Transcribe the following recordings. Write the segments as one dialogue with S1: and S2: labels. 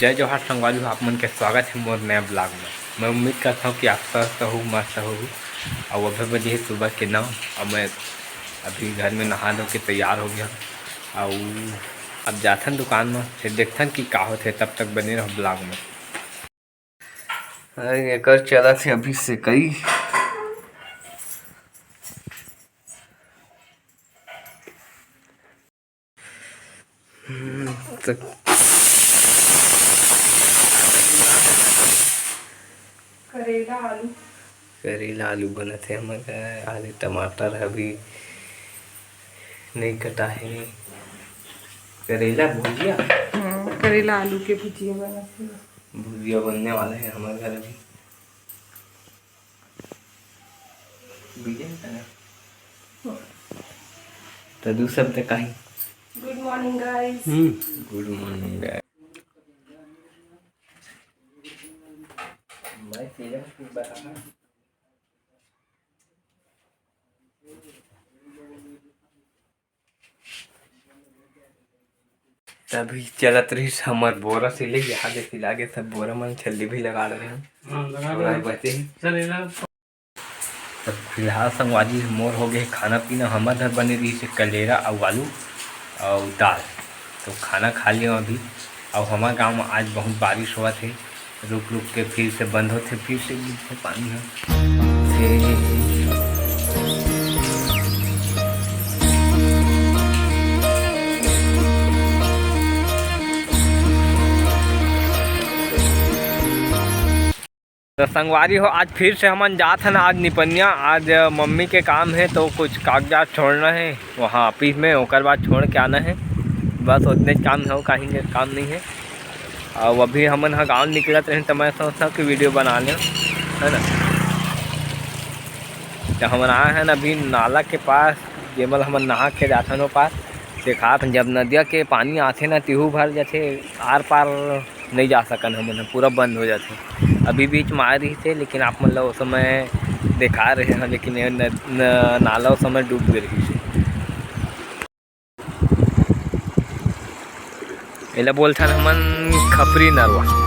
S1: जय जोहार संगवारी हो, आप मन के स्वागत है मोर नया ब्लॉग में। मैं उम्मीद करता हूँ कि आप स्वस्थ हो, मस्त हो। और अभी बजे है सुबह के 9 और मैं अभी घर में नहा धो के तैयार हो गया और अब जाथन दुकान में, फिर देखथन कि का होते। तब तक बने रहो ब्लॉग में। एक चला थे अभी से कई तो करेला आलू बना थे हमारे। आलू टमाटर अभी नहीं कटा है। करेला भुजिया,
S2: करेला आलू के भुजिया बना थे।
S1: भुजिया बनने वाला है हमारे घर अभी। तो दूसरा तक कहीं
S2: good morning guys.
S1: Good morning guys. मैं सीधा तभी चलत रही हमार बोरा सिले यहाँ दे सिला के सब बोरा मन छल्ली भी लगा रहे हैं बचे तब फिलहाल संगवाजी मोर हो गए खाना पीना। हमारे घर बने रही से कलेरा और आलू और दाल। तो खाना खा लिया अभी। और हमारे गांव में आज बहुत बारिश हुआ थे, रुक रुक के फिर से बंद होते, फिर से पानी है। तो संगवारी हो, आज फिर से हमन जात हन आज निपनिया। आज मम्मी के काम है तो कुछ कागजात छोड़ना है वहाँ ऑफिस में, ओकर बाद छोड़ के आना है। बस उतने काम है, कहीं काम नहीं है। और अभी हमन हाँ गाँव निकलत रहे तो मैं सोचता कि वीडियो बना लें, है ना। तो हमन आए हैं अभी नाला के पास, जेमल हमन नहा के जाथन वो पास देखा। जब नदिया के पानी आथे ना तिहू भर जाते, आर पार नहीं जा सकन हमन, पूरा बंद हो जाते। अभी बीच में आ रही थे लेकिन आप मतलब उस समय दिखा रहे हैं, लेकिन नाला उस समय डूब गई रही थी। एला बोलथन हमन खपरी नरवा।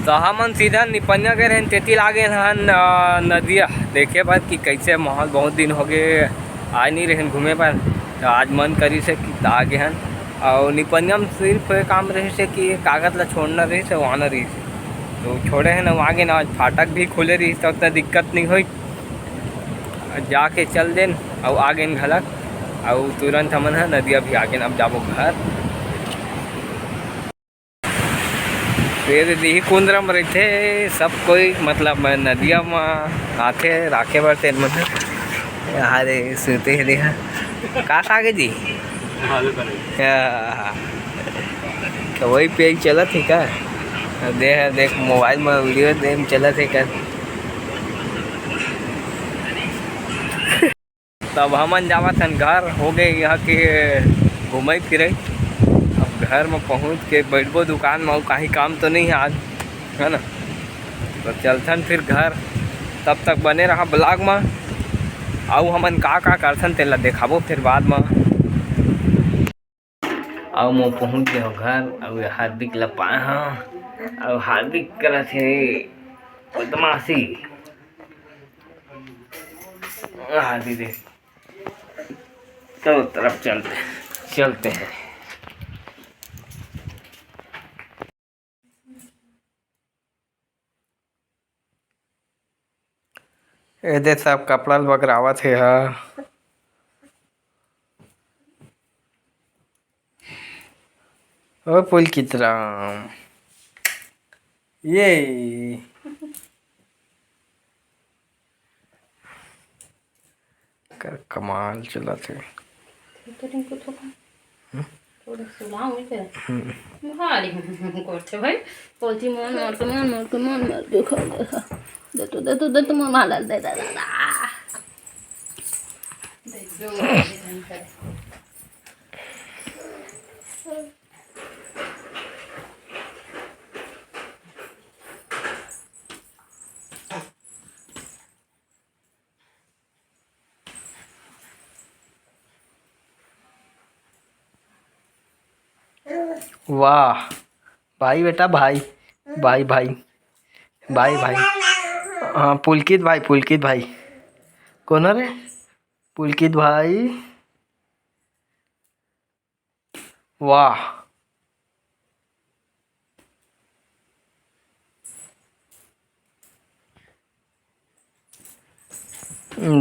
S1: तो हमन सीधा निपनिया गए रहन, तेती लागे हन नदिया देखे पर कि कैसे माहौल। बहुत दिन हो गए आए नहीं रहन घूमे पर, तो आज मन करी से कि आगे हन। और निपनिया में सिर्फ काम रहे से कि कागज ला छोड़ना रही से वहाँ न रही से, तो छोड़े हैं ना आगे ना। आज फाटक भी खुले रही तो उतना दिक्कत नहीं हुई, जाके चल देन और आगे घलक और तुरंत हमन है नदिया भी आगे। अब जाबो घर, फिर यही कुंदरम रहते सब कोई, मतलब नदिया में आते राखे बरते अरे सुते है का आगे जी तो वही पे चला थे का। देख मोबाइल में वीडियो दे चला थे का। तब हमन जावत हन घर हो गए यहाँ के घूमे फिरे। अब घर में पहुँच के बैठबो दुकान में, कहीं काम तो नहीं है आज, है ना। तो चलथन फिर घर, तब तक बने रहा ब्लॉग में। आउ हमन का करथन तेला देखाबो फिर बाद में। और मैं पहुंच गया घर और हार्दिक ला पाए हाँ और हार्दिक करत है बदमाशी। हार्दिक देख तो तरफ चलते हैं। ये देख सब कपड़ा बगरावत है ओ पुलकित राम ये कर कमाल चला थे।
S3: तो टिंकू थोड़ा सुनाओ मुझे भारी करते भाई बोलती मन देखो दे तो मन माला दे
S1: वाह भाई बेटा भाई भाई भाई भाई भाई हाँ पुलकित भाई कौन रे पुलकित भाई वाह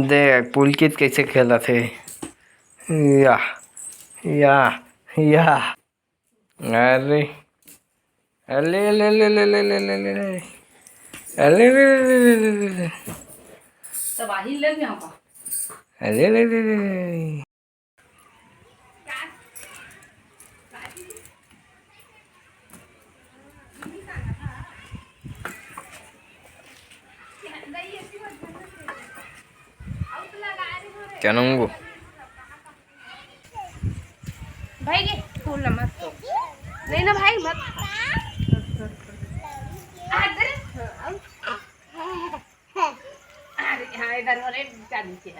S1: देख पुलकित कैसे खेला थे या या या अरे अले ले ले ले ले ले ले ले अले ले ले ले ले ले
S3: तब आही ले गया का
S1: अले ले ले ले चनूंगो
S2: भाई के फूल ना मत तो नहीं ना भाई मत अरे हाँ इधर हो रे चांदी के